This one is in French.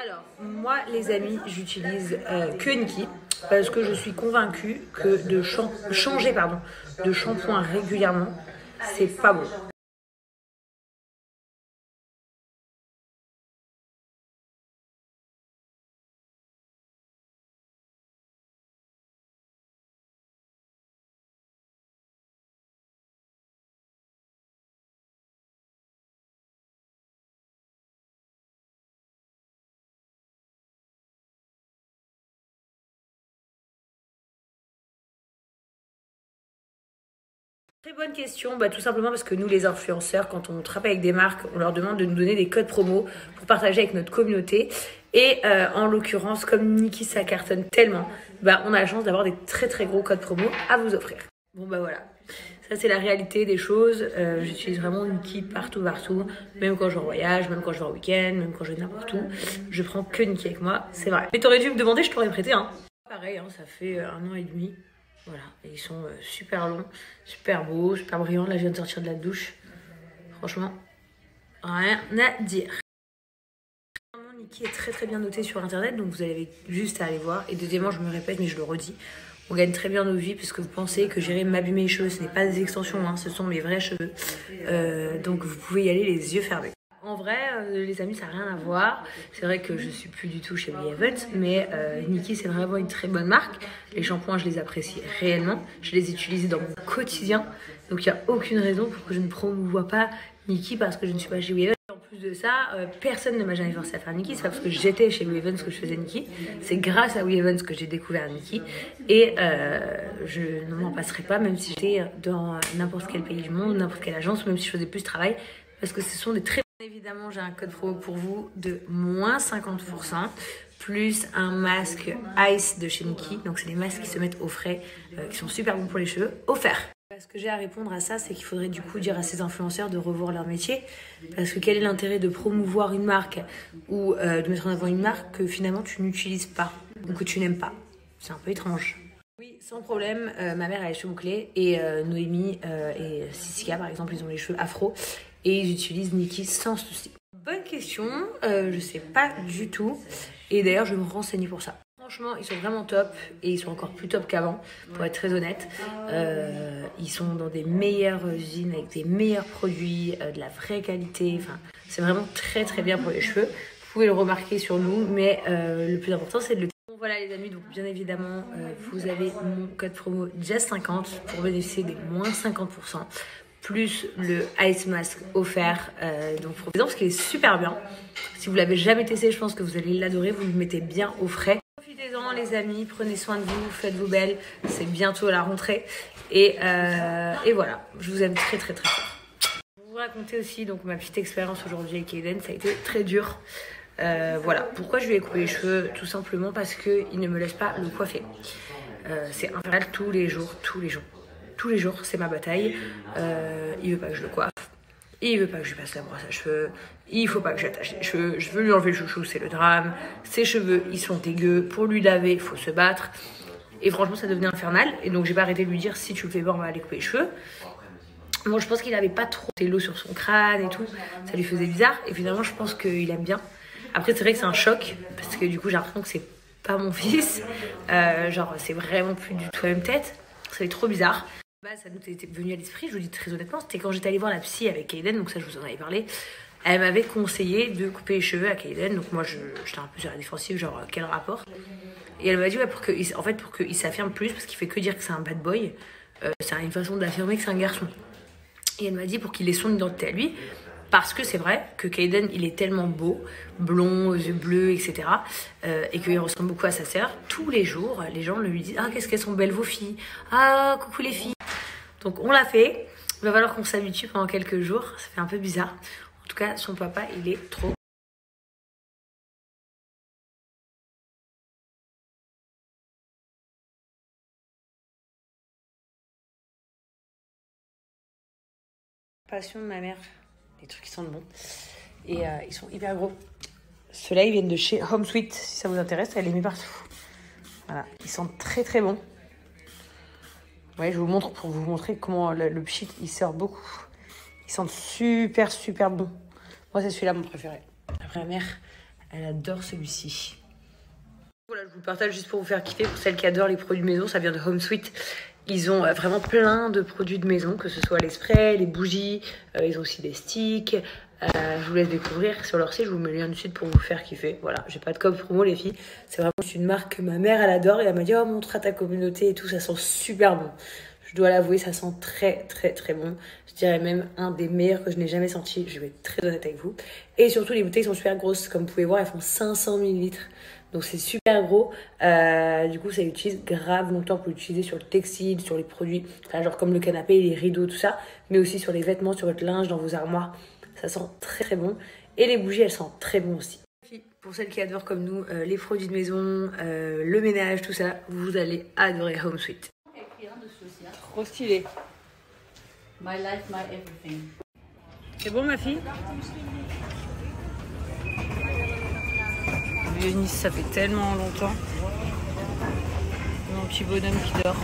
Alors, moi, les amis, j'utilise que Nikki parce que je suis convaincue que de changer de shampoing régulièrement, c'est pas bon. Très bonne question, tout simplement parce que nous les influenceurs, quand on travaille avec des marques, on leur demande de nous donner des codes promo pour partager avec notre communauté. Et en l'occurrence, comme Nikki ça cartonne tellement, on a la chance d'avoir des très très gros codes promo à vous offrir. Bon voilà, ça c'est la réalité des choses. J'utilise vraiment Nikki partout, même quand je vais en voyage, même quand je vais en week-end, même quand je vais n'importe où. Je prends que Nikki avec moi, c'est vrai. Mais t'aurais dû me demander, je t'aurais prêté. Pareil, ça fait 1 an et demi. Voilà, et ils sont super longs, super beaux, super brillants. Là, je viens de sortir de la douche. Franchement, rien à dire. Nikki est très très bien noté sur internet, donc vous avez juste à aller voir. Et deuxièmement, je me répète, mais je le redis, on gagne très bien nos vies parce que vous pensez que j'irai m'abîmer les cheveux. Ce n'est pas des extensions, ce sont mes vrais cheveux. Donc vous pouvez y aller les yeux fermés. En vrai, les amis, ça n'a rien à voir. C'est vrai que je suis plus du tout chez Willy Evans, mais Nikki, c'est vraiment une très bonne marque. Les shampoings, je les apprécie réellement. Je les utilise dans mon quotidien. Donc, il n'y a aucune raison pour que je ne promouvoie pas Nikki parce que je ne suis pas chez Willy Evans. En plus de ça, personne ne m'a jamais forcé à faire Nikki. C'est pas parce que j'étais chez Willy Evans que je faisais Nikki. C'est grâce à Willy Evans que j'ai découvert Nikki. Et je ne m'en passerai pas, même si j'étais dans n'importe quel pays du monde, n'importe quelle agence, même si je faisais plus de travail. Parce que ce sont des très... Évidemment, j'ai un code promo pour vous de moins 50%, plus un masque Ice de chez Nikki. Donc, c'est des masques qui se mettent au frais, qui sont super bons pour les cheveux, offerts. Ce que j'ai à répondre à ça, c'est qu'il faudrait du coup dire à ces influenceurs de revoir leur métier. Parce que quel est l'intérêt de promouvoir une marque ou de mettre en avant une marque que finalement tu n'utilises pas ou que tu n'aimes pas? C'est un peu étrange. Oui, sans problème. Ma mère a les cheveux bouclés et Noémie et Sisika, par exemple, ils ont les cheveux afro. Et ils utilisent Nikki sans souci. Bonne question, je sais pas du tout. Et d'ailleurs, je vais me renseigner pour ça. Franchement, ils sont vraiment top. Et ils sont encore plus top qu'avant, pour être très honnête. Ils sont dans des meilleures usines, avec des meilleurs produits, de la vraie qualité. Enfin, c'est vraiment très très bien pour les cheveux. Vous pouvez le remarquer sur nous, mais le plus important, c'est de le... Bon, voilà les amis, donc bien évidemment, vous avez mon code promo JESS50 pour bénéficier des moins 50%. Plus le Ice Mask offert. Donc profitez-en parce qu'il est super bien. Si vous l'avez jamais testé, je pense que vous allez l'adorer. Vous le mettez bien au frais. Profitez-en les amis, prenez soin de vous, faites-vous belle. C'est bientôt la rentrée. Et voilà, je vous aime très très très fort. Je vais vous raconter aussi donc, ma petite expérience aujourd'hui avec Aiden. Ça a été très dur. Voilà, pourquoi je lui ai coupé les cheveux? Tout simplement parce qu'il ne me laisse pas le coiffer. C'est infernal tous les jours. Tous les jours, c'est ma bataille. Il veut pas que je le coiffe. Il veut pas que je lui passe la brosse à cheveux. Il faut pas que j'attache les cheveux. Je veux lui enlever le chouchou, c'est le drame. Ses cheveux, ils sont dégueux. Pour lui laver, il faut se battre. Et franchement, ça devenait infernal. Et donc, j'ai pas arrêté de lui dire, si tu le fais pas, on va aller couper les cheveux. Moi, je pense qu'il avait pas trop l'eau sur son crâne et tout. Ça lui faisait bizarre. Et finalement, je pense qu'il aime bien. Après, c'est vrai que c'est un choc. Parce que du coup, j'ai l'impression que c'est pas mon fils. C'est vraiment plus du tout la même tête. Ça fait trop bizarre. Ça nous était venu à l'esprit, je vous dis très honnêtement, c'était quand j'étais allée voir la psy avec Aiden, donc ça je vous en avais parlé. Elle m'avait conseillé de couper les cheveux à Aiden, donc moi j'étais un peu sur la défensive, genre quel rapport? Et elle m'a dit pour qu'il s'affirme plus, parce qu'il fait que dire que c'est un bad boy, c'est une façon d'affirmer que c'est un garçon. Et elle m'a dit pour qu'il ait son identité à lui, parce que c'est vrai que Kaiden, il est tellement beau, blond, aux yeux bleus, etc. Et qu'il ressemble beaucoup à sa sœur. Tous les jours, les gens lui disent « Ah, qu'est-ce qu'elles sont belles vos filles !»« Ah, coucou les filles !» Donc on l'a fait. Il va falloir qu'on s'habitue pendant quelques jours. Ça fait un peu bizarre. En tout cas, son papa, il est trop... Passion de ma mère. Des trucs qui sentent bon. Et ils sont hyper gros. Ceux-là, ils viennent de chez Home Sweet. Si ça vous intéresse, elle les met partout. Voilà. Ils sentent très très bon. Ouais, je vous montre pour vous montrer comment le pchit, il sort beaucoup. Ils sentent super super bon. Moi, c'est celui-là mon préféré. Après, ma mère, Elle adore celui-ci. Voilà, je vous le partage juste pour vous faire kiffer. Pour celles qui adorent les produits de maison, ça vient de Home Sweet. Ils ont vraiment plein de produits de maison, que ce soit les sprays, les bougies, ils ont aussi des sticks. Je vous laisse découvrir sur leur site, je vous mets le lien du site pour vous faire kiffer. Voilà, j'ai pas de code promo les filles. C'est vraiment une marque que ma mère elle adore et elle m'a dit oh montre à ta communauté et tout, ça sent super bon. Je dois l'avouer, ça sent très très très bon. Je dirais même un des meilleurs que je n'ai jamais senti, je vais être très honnête avec vous. Et surtout les bouteilles sont super grosses, comme vous pouvez voir elles font 500 ml. Donc c'est super gros, du coup ça utilise grave longtemps pour l'utiliser sur le textile, sur les produits, enfin, genre comme le canapé, les rideaux, tout ça, mais aussi sur les vêtements, sur votre linge, dans vos armoires, ça sent très très bon. Et les bougies elles sentent très bon aussi. Pour celles qui adorent comme nous les produits de maison, le ménage, tout ça, vous allez adorer Home Sweet. Trop stylé. My life, my everything. C'est bon ma fille? Eunice, ça fait tellement longtemps. Mon petit bonhomme qui dort.